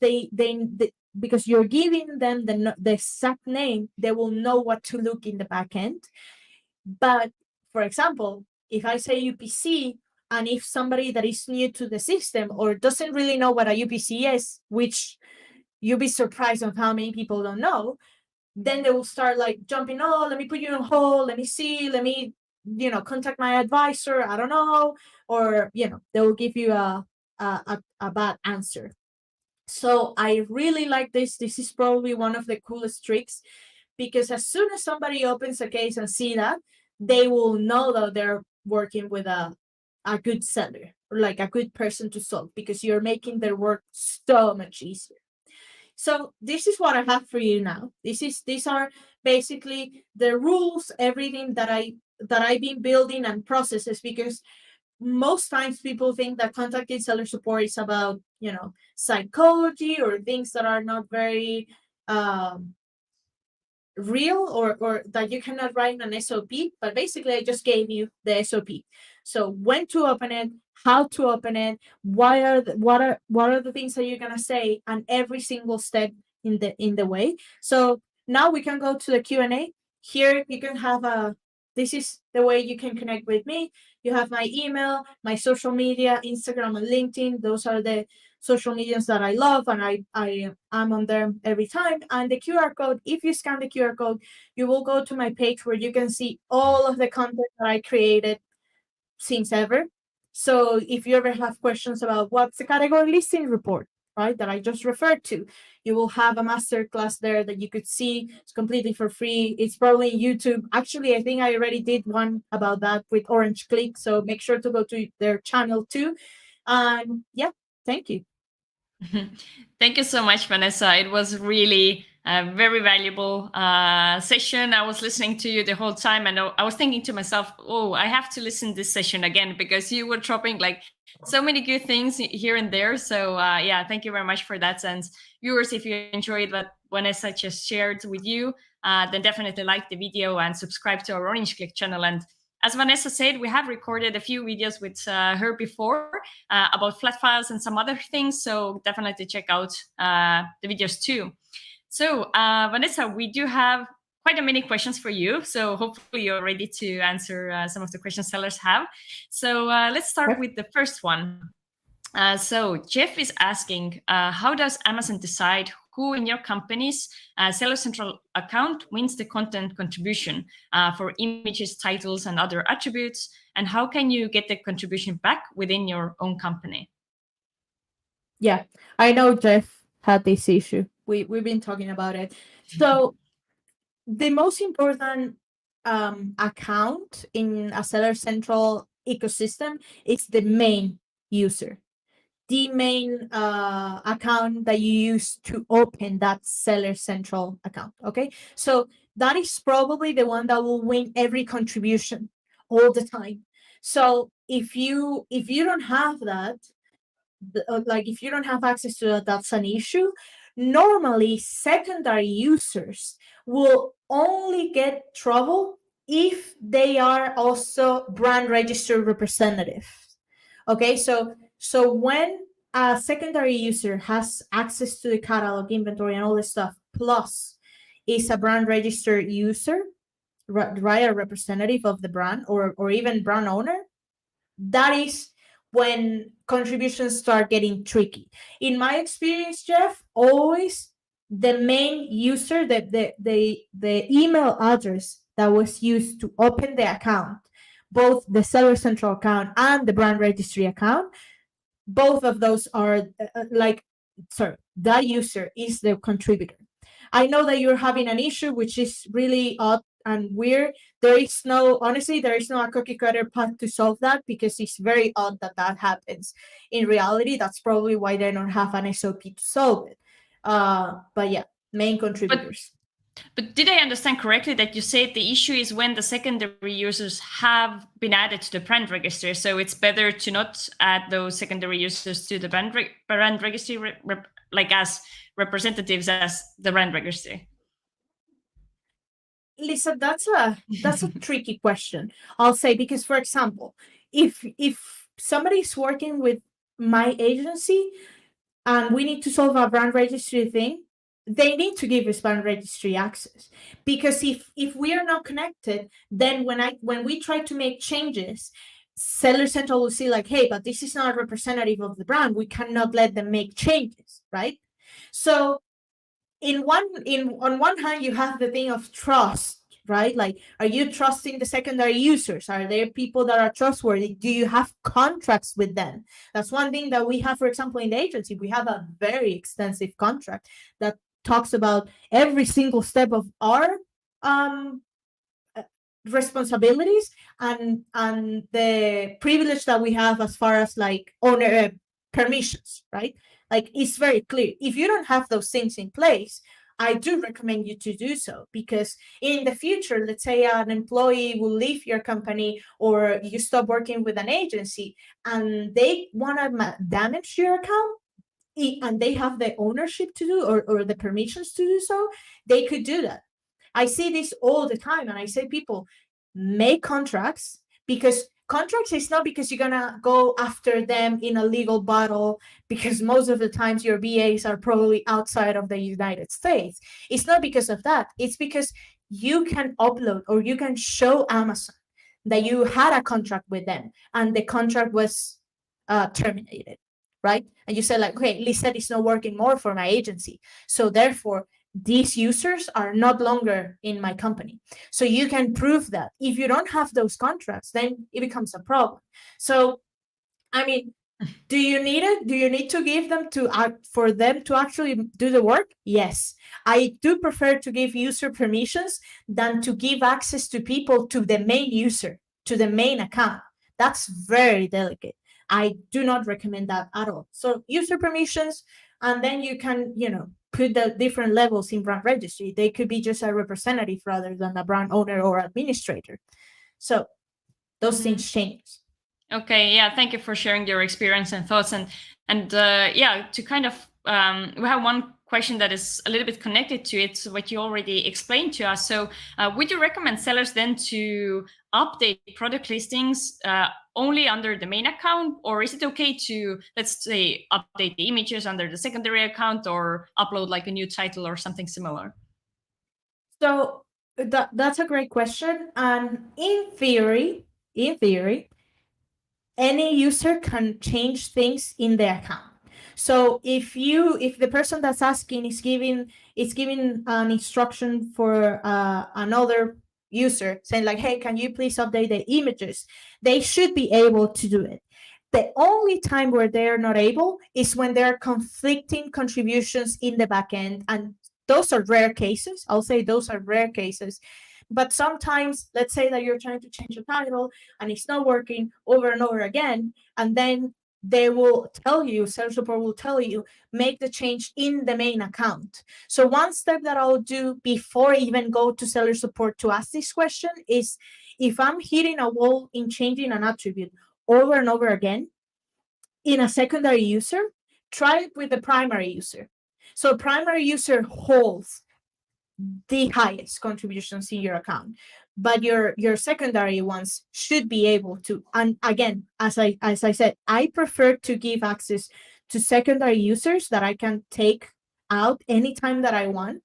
because you're giving them the exact name, they will know what to look in the back end. But for example, if I say UPC, and if somebody that is new to the system or doesn't really know what a UPC is, which you'll be surprised of how many people don't know, then they will start like jumping, oh, let me put you on hold, let me see, let me, contact my advisor, I don't know, or, they will give you a bad answer. So I really like this. This is probably one of the coolest tricks, because as soon as somebody opens a case and see that, they will know that they're working with a good seller, or like a good person to solve, because you're making their work so much easier. So this is what I have for you now. These are basically the rules, everything that I've been building and processes, because most times people think that contacting seller support is about, psychology or things that are not very real, or that you cannot write an SOP. But basically, I just gave you the SOP. So when to open it, how to open it, what are the things that you're gonna say, and every single step in the way. So now we can go to the Q&A. Here you can have this is the way you can connect with me. You have my email, my social media, Instagram and LinkedIn. Those are the social medias that I love, and I am on there every time. And the QR code, if you scan the QR code, you will go to my page where you can see all of the content that I created since ever. So if you ever have questions about what's the category listing report, right, that I just referred to, you will have a masterclass there that you could see. It's completely for free. It's probably YouTube. Actually, I think I already did one about that with Orange Click. So make sure to go to their channel too. And yeah, thank you.
Thank you so much, Vanessa. It was really a very valuable session. I was listening to you the whole time, and I was thinking to myself, oh, I have to listen to this session again, because you were dropping like so many good things here and there. So yeah, thank you very much for that. And viewers, if you enjoyed what Vanessa just shared with you, then definitely like the video and subscribe to our Orange Click channel. And as Vanessa said, we have recorded a few videos with her before about flat files and some other things. So definitely check out the videos too. So Vanessa, we do have quite a many questions for you. So hopefully you're ready to answer some of the questions sellers have. So let's start with the first one. So Jeff is asking, how does Amazon decide who in your company's Seller Central account wins the content contribution for images, titles, and other attributes? And how can you get the contribution back within your own company?
Yeah, I know Jeff had this issue. We've been talking about it. So the most important account in a Seller Central ecosystem is the main user, the main account that you use to open that Seller Central account. Okay, so that is probably the one that will win every contribution all the time. So if you don't have that, like if you don't have access to that, that's an issue. Normally, secondary users will only get trouble if they are also brand registered representatives. Okay, so when a secondary user has access to the catalog, inventory, and all this stuff, plus is a brand registered user, right, a representative of the brand, or even brand owner, that is when contributions start getting tricky. In my experience, Jeff, always the main user, the email address that was used to open the account, both the Seller Central account and the brand registry account, both of those are that user is the contributor. I know that you're having an issue, which is really odd and weird. Honestly, there is no a cookie cutter path to solve that, because it's very odd that happens. In reality, that's probably why they don't have an SOP to solve it. But yeah, main contributors.
But did I understand correctly that you said the issue is when the secondary users have been added to the brand registry? So it's better to not add those secondary users to the brand registry, like as representatives as the brand registry?
Lisa, that's a tricky question, I'll say, because, for example, if somebody's working with my agency and we need to solve a brand registry thing, they need to give us brand registry access, because if we are not connected, then when we try to make changes, Seller Central will see like, hey, but this is not a representative of the brand, we cannot let them make changes, right? So on one hand you have the thing of trust, right? Like, are you trusting the secondary users? Are there people that are trustworthy? Do you have contracts with them? That's one thing that we have. For example, in the agency, we have a very extensive contract that talks about every single step of our um responsibilities and the privilege that we have as far as like owner permissions, right? Like, it's very clear. If you don't have those things in place, I do recommend you to do so, because in the future, let's say an employee will leave your company or you stop working with an agency and they want to damage your account, and they have the ownership to do, or the permissions to do so, they could do that. I see this all the time, and I say, people, make contracts, because contracts is not because you're gonna go after them in a legal battle, because most of the times your BAs are probably outside of the United States. It's not because of that. It's because you can upload or you can show Amazon that you had a contract with them and the contract was terminated, right? And you said like, okay, Lisette is not working more for my agency, so therefore these users are not longer in my company. So you can prove that. If you don't have those contracts, then it becomes a problem. So, I mean, do you need it? Do you need to give them to for them to actually do the work? Yes. I do prefer to give user permissions than to give access to people to the main user, to the main account. That's very delicate. I do not recommend that at all. So user permissions, and then you can, put the different levels in brand registry. They could be just a representative rather than a brand owner or administrator. So those things change.
Okay, yeah, thank you for sharing your experience and thoughts. And yeah, to kind of, we have one question that is a little bit connected to it, what you already explained to us. So would you recommend sellers then to update product listings only under the main account, or is it okay to, let's say, update the images under the secondary account or upload like a new title or something similar?
So that's a great question. And in theory, any user can change things in the account. So if the person that's asking is giving an instruction for another user saying like, hey, can you please update the images, they should be able to do it. The only time where they're not able is when there are conflicting contributions in the backend, and those are rare cases. I'll say those are rare cases. But sometimes, let's say that you're trying to change a title and it's not working over and over again, and then they will tell you, sales support will tell you, make the change in the main account. So one step that I'll do before I even go to seller support to ask this question is, if I'm hitting a wall in changing an attribute over and over again in a secondary user, try it with the primary user. So primary user holds the highest contributions in your account, but your secondary ones should be able to. And again, as I said, I prefer to give access to secondary users that I can take out anytime that I want.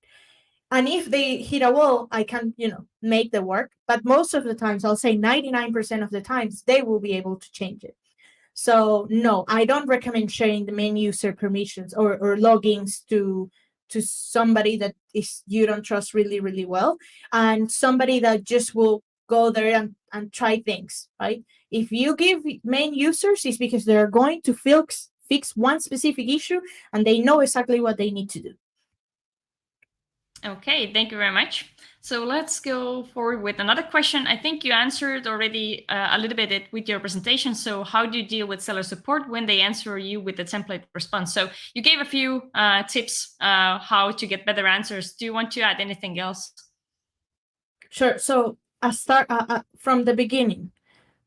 And if they hit a wall, I can, make the work. But most of the times, I'll say 99% of the times, they will be able to change it. So no, I don't recommend sharing the main user permissions or logins to somebody that is you don't trust really, really well, and somebody that just will go there and try things, right? If you give main users, it's because they're going to fix one specific issue and they know exactly what they need to do.
Okay, thank you very much. So let's go forward with another question. I think you answered already a little bit with your presentation. So how do you deal with seller support when they answer you with a template response? So you gave a few tips how to get better answers. Do you want to add anything else?
Sure. So I start from the beginning.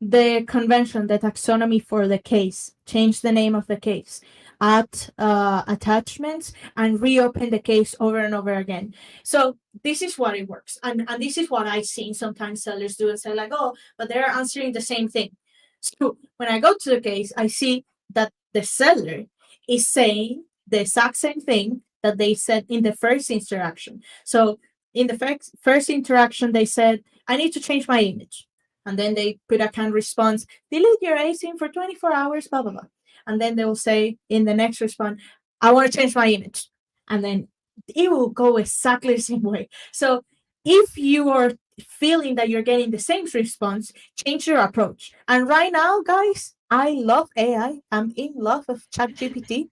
The convention, the taxonomy for the case, change the name of the case, add attachments, and reopen the case over and over again. So this is what it works. And this is what I've seen sometimes sellers do and say like, oh, but they're answering the same thing. So when I go to the case, I see that the seller is saying the exact same thing that they said in the first interaction. So in the first interaction, they said, I need to change my image. And then they put a canned response, delete your async for 24 hours, blah, blah, blah. And then they will say in the next response, I want to change my image. And then it will go exactly the same way. So if you are feeling that you're getting the same response, change your approach. And right now, guys, I love AI. I'm in love with ChatGPT.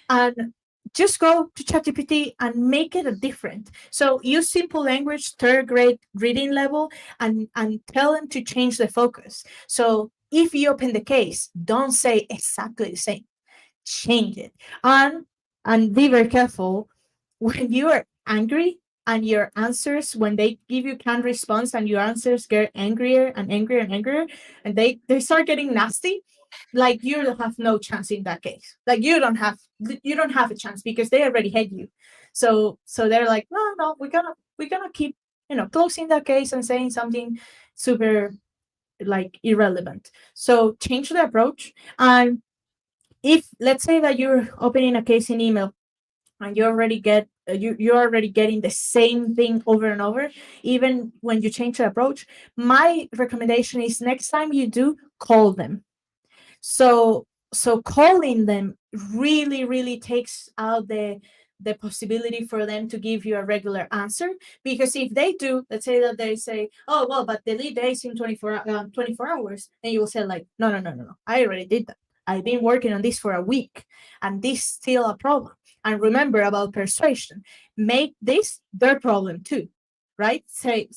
And just go to ChatGPT and make it a different. So use simple language, third grade reading level, and tell them to change the focus. So if you open the case, don't say exactly the same. Change it. And be very careful when you are angry and your answers, when they give you canned response and your answers get angrier and angrier and angrier, and they start getting nasty, like you have no chance in that case. Like you don't have a chance because they already hate you. So they're like, no, we're gonna keep closing that case and saying something super like irrelevant. So change the approach. And if let's say that you're opening a case in email and you already get you're already getting the same thing over and over, even when you change the approach, my recommendation is next time you do, call them. So calling them really really takes out the possibility for them to give you a regular answer. Because if they do, let's say that they say, oh well, but the lead day is in 24 hours, and you will say like, no, no, no, no, no, I already did that. I've been working on this for a week, and this is still a problem. And remember about persuasion, make this their problem too, right? Say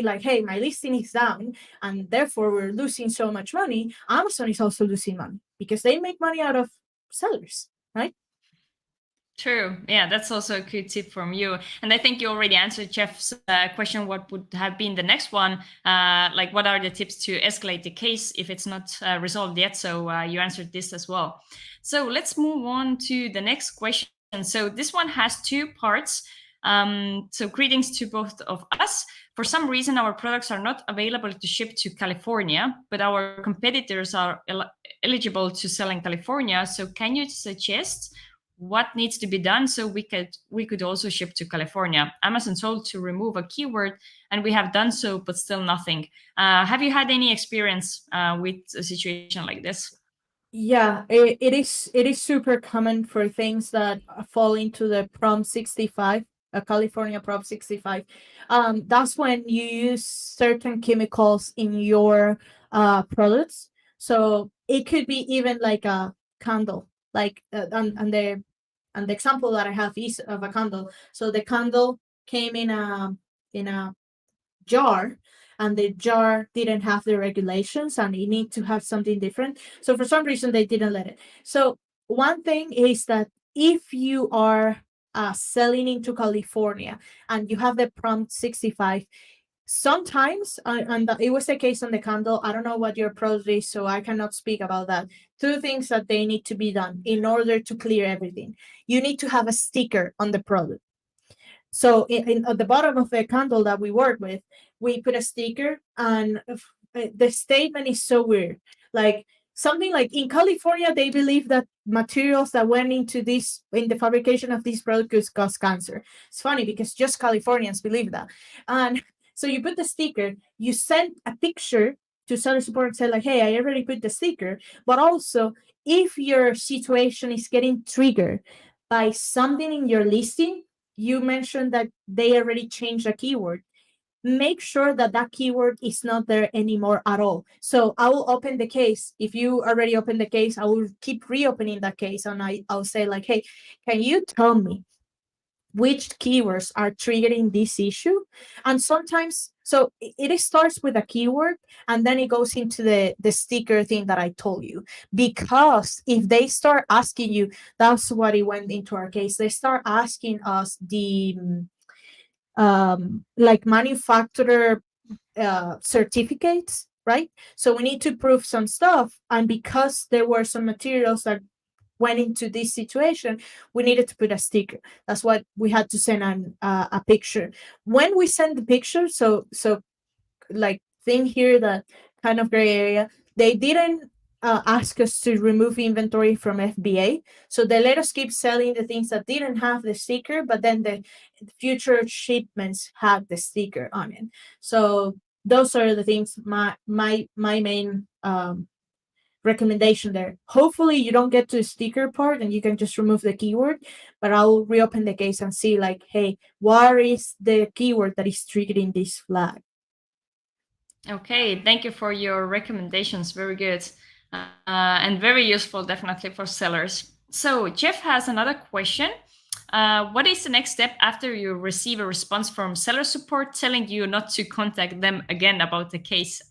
like, hey, my listing is down and therefore we're losing so much money. Amazon is also losing money because they make money out of sellers, right?
True. Yeah, that's also a good tip from you. And I think you already answered Jeff's question. What would have been the next one? Like, what are the tips to escalate the case if it's not resolved yet? So you answered this as well. So let's move on to the next question. So this one has two parts. So greetings to both of us. For some reason, our products are not available to ship to California, but our competitors are eligible to sell in California. So can you suggest what needs to be done so we could also ship to California? Amazon told to remove a keyword, and we have done so, but still nothing. Have you had any experience with a situation like this?
Yeah, it is super common for things that fall into the Prompt 65, a California Prompt 65. That's when you use certain chemicals in your products. So it could be even like a candle, like and the example that I have is of a candle. So the candle came in a jar, and the jar didn't have the regulations and it need to have something different. So for some reason they didn't let it. So one thing is that if you are selling into California and you have the Prompt 65, sometimes and it was the case on the candle. I don't know what your product is, so I cannot speak about that. Two things that they need to be done in order to clear everything. You need to have a sticker on the product. So at the bottom of the candle that we work with, we put a sticker, and the statement is so weird. Like something like, in California, they believe that materials that went into this in the fabrication of these products cause cancer. It's funny because just Californians believe that. And so you put the sticker, you send a picture to seller support and say like, hey, I already put the sticker. But also, if your situation is getting triggered by something in your listing, you mentioned that they already changed a keyword. Make sure that that keyword is not there anymore at all. So I will open the case. If you already opened the case, I will keep reopening that case, and I'll say like, hey, can you tell me which keywords are triggering this issue? And sometimes, so it starts with a keyword and then it goes into the sticker thing that I told you. Because if they start asking you, that's what it went into our case, they start asking us the like manufacturer certificates, right? So we need to prove some stuff, and because there were some materials that went into this situation, we needed to put a sticker. That's what we had to send a picture. When we send the picture, so like thing here, that kind of gray area, they didn't ask us to remove inventory from FBA. So they let us keep selling the things that didn't have the sticker, but then the future shipments had the sticker on it. So those are the things, my main recommendation there. Hopefully you don't get to the sticker part and you can just remove the keyword, but I'll reopen the case and see like, hey, what is the keyword that is triggering this flag?
Okay, thank you for your recommendations. Very good. And very useful, definitely, for sellers. So Jeff has another question. What is the next step after you receive a response from seller support telling you not to contact them again about the case?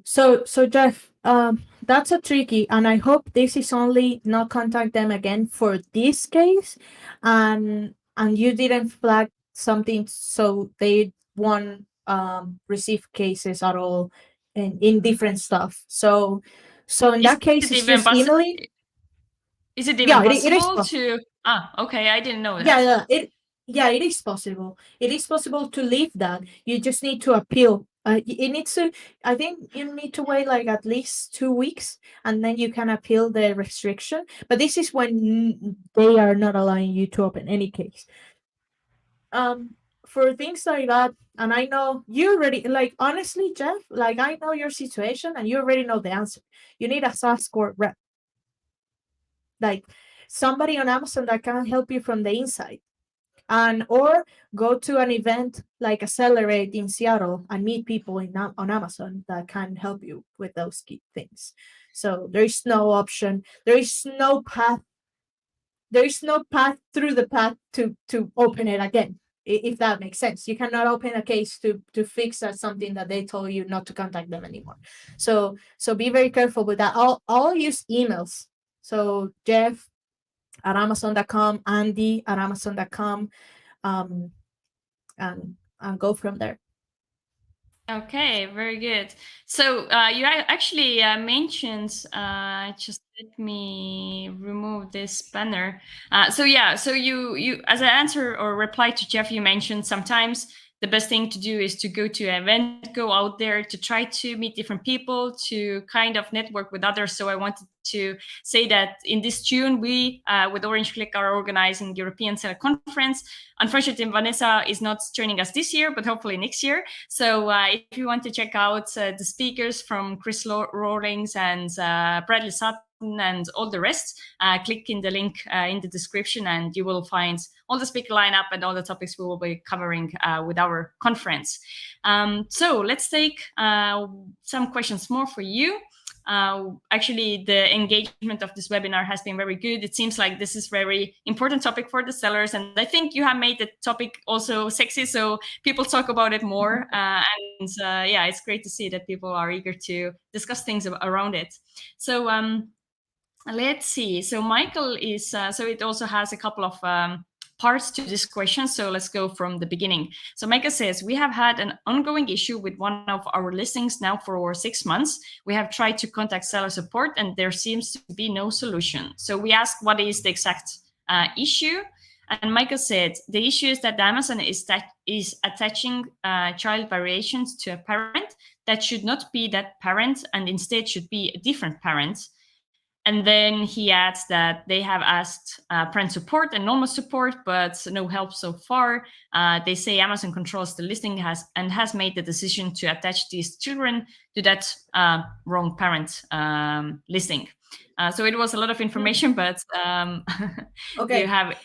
So Jeff, that's a tricky, and I hope this is only not contact them again for this case, and you didn't flag something so they won't receive cases at all in different stuff. So in that case, it's just emailing.
Is it even
it is
possible to? Okay, I didn't know that.
It is possible. It is possible to leave that. You just need to appeal. It needs to. I think you need to wait like at least 2 weeks, and then you can appeal the restriction. But this is when they are not allowing you to open any case. For things like that, and I know you already, like, honestly, Jeff, like, I know your situation, and you already know the answer. You need a SaaS Core rep, like somebody on Amazon that can help you from the inside. And or go to an event like Accelerate in Seattle and meet people on Amazon that can help you with those key things. So there is no option. There is no path. There is no path through the path to open it again. If that makes sense, you cannot open a case to fix something that they told you not to contact them anymore. So be very careful with that. I'll use emails. So Jeff at Amazon.com, Andy at Amazon.com, and go from there.
Okay, very good. So you actually mentioned, just let me remove this banner. So you as an answer or reply to Jeff, you mentioned sometimes the best thing to do is to go to an event, go out there to try to meet different people, to kind of network with others. So I wanted to say that in this June, we, with Orange Click, are organizing European Seller Conference. Unfortunately, Vanessa is not joining us this year, but hopefully next year. So if you want to check out the speakers from Chris Rawlings and Bradley Sutton and all the rest, click in the link in the description and you will find all the speaker lineup and all the topics we will be covering with our conference. So let's take some questions more for you. Actually, the engagement of this webinar has been very good. It seems like this is very important topic for the sellers, and I think you have made the topic also sexy, so people talk about it more. Yeah, it's great to see that people are eager to discuss things around it. So let's see. So Michael is, so it also has a couple of parts to this question. So let's go from the beginning. So Michael says, we have had an ongoing issue with one of our listings now for over 6 months. We have tried to contact seller support and there seems to be no solution. So we asked, what is the exact issue? And Michael said, the issue is that Amazon is attaching child variations to a parent that should not be that parent and instead should be a different parent. And then he adds that they have asked parent support and normal support, but no help so far. They say Amazon controls the listing has made the decision to attach these children to that wrong parent listing. So it was a lot of information, but
okay.
You have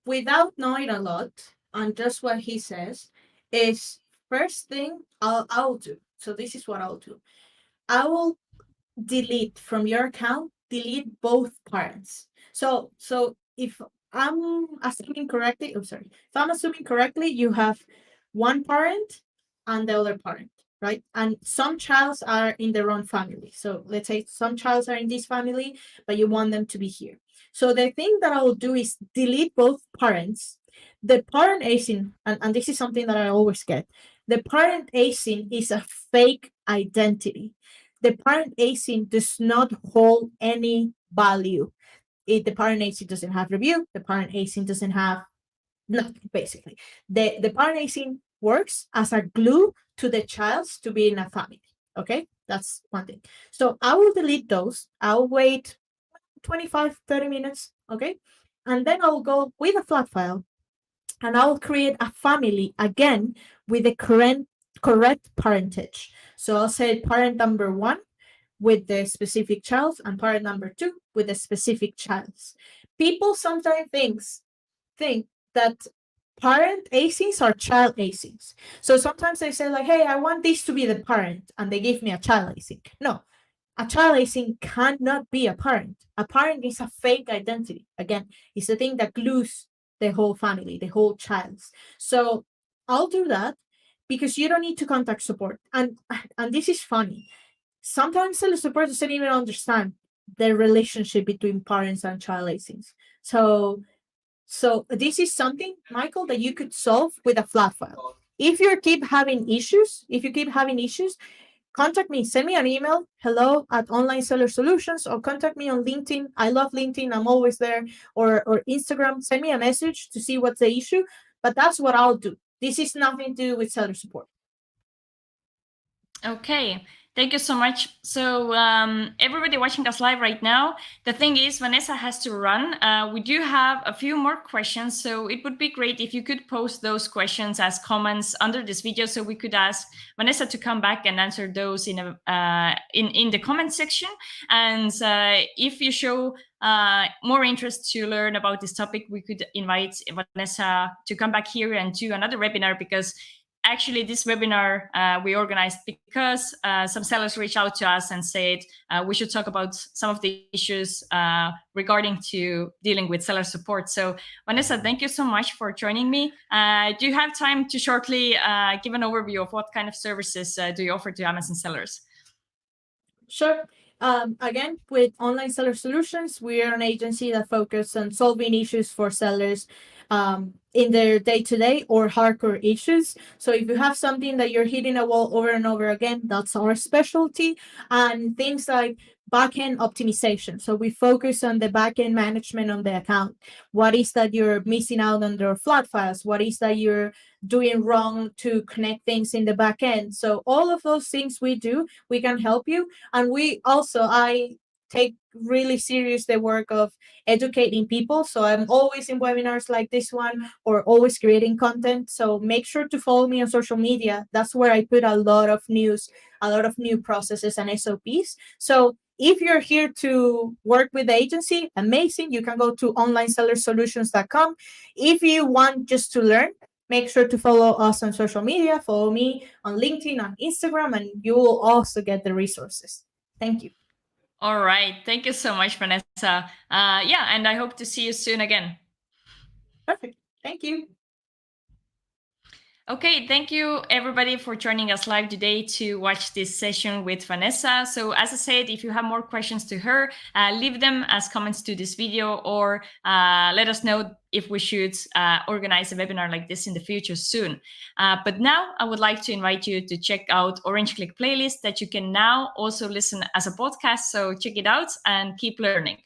without knowing a lot, and just what he says is first thing I'll do. So this is what I'll do. I will delete from your account, delete both parents. So if I'm assuming correctly, you have one parent and the other parent, right? And some childs are in their own family. So let's say some childs are in this family, but you want them to be here. So the thing that I will do is delete both parents. The parent async, and this is something that I always get, the parent async is a fake identity. The parent async does not hold any value. The parent async doesn't have review. The parent async doesn't have nothing, basically. The parent async works as a glue to the child to be in a family. Okay, that's one thing. So I will delete those. I'll wait 25-30 minutes. Okay, and then I'll go with a flat file and I'll create a family again with the correct parentage. So I'll say parent number 1 with the specific child and parent number 2 with the specific child. People sometimes think that parent asyncs are child asyncs. So sometimes they say like, hey, I want this to be the parent, and they give me a child async. No, a child async cannot be a parent. A parent is a fake identity. Again, it's the thing that glues the whole family, the whole child. So I'll do that because you don't need to contact support. And this is funny. Sometimes seller support doesn't even understand the relationship between parents and child asyncs. So this is something, Michael, that you could solve with a flat file. If you keep having issues, contact me. Send me an email, hello@Online Seller Solutions, or contact me on LinkedIn. I love LinkedIn. I'm always there. Or Instagram. Send me a message to see what's the issue. But that's what I'll do. This is nothing to do with seller support.
Okay. Thank you so much. So everybody watching us live right now, the thing is Vanessa has to run. We do have a few more questions, so it would be great if you could post those questions as comments under this video, so we could ask Vanessa to come back and answer those in the comment section. And if you show more interest to learn about this topic, we could invite Vanessa to come back here and do another webinar, because actually, this webinar we organized because some sellers reached out to us and said we should talk about some of the issues regarding to dealing with seller support. So, Vanessa, thank you so much for joining me. Do you have time to shortly give an overview of what kind of services do you offer to Amazon sellers?
Sure. Again, with Online Seller Solutions, we are an agency that focuses on solving issues for sellers in their day-to-day or hardcore issues. So if you have something that you're hitting a wall over and over again, that's our specialty. And things like backend optimization. So we focus on the backend management on the account. What is that you're missing out on your flat files? What is that you're doing wrong to connect things in the backend? So all of those things we do, we can help you. And I take really serious the work of educating people. So I'm always in webinars like this one, or always creating content. So make sure to follow me on social media. That's where I put a lot of news, a lot of new processes and SOPs. So if you're here to work with the agency, amazing. You can go to onlinesellersolutions.com. If you want just to learn, make sure to follow us on social media. Follow me on LinkedIn, on Instagram, and you will also get the resources. Thank you.
All right. Thank you so much, Vanessa. Yeah, and I hope to see you soon again.
Perfect. Thank you.
Okay, thank you everybody for joining us live today to watch this session with Vanessa. So as I said, if you have more questions to her, leave them as comments to this video, or let us know if we should organize a webinar like this in the future soon. But now I would like to invite you to check out Orange Click playlist that you can now also listen as a podcast. So check it out and keep learning.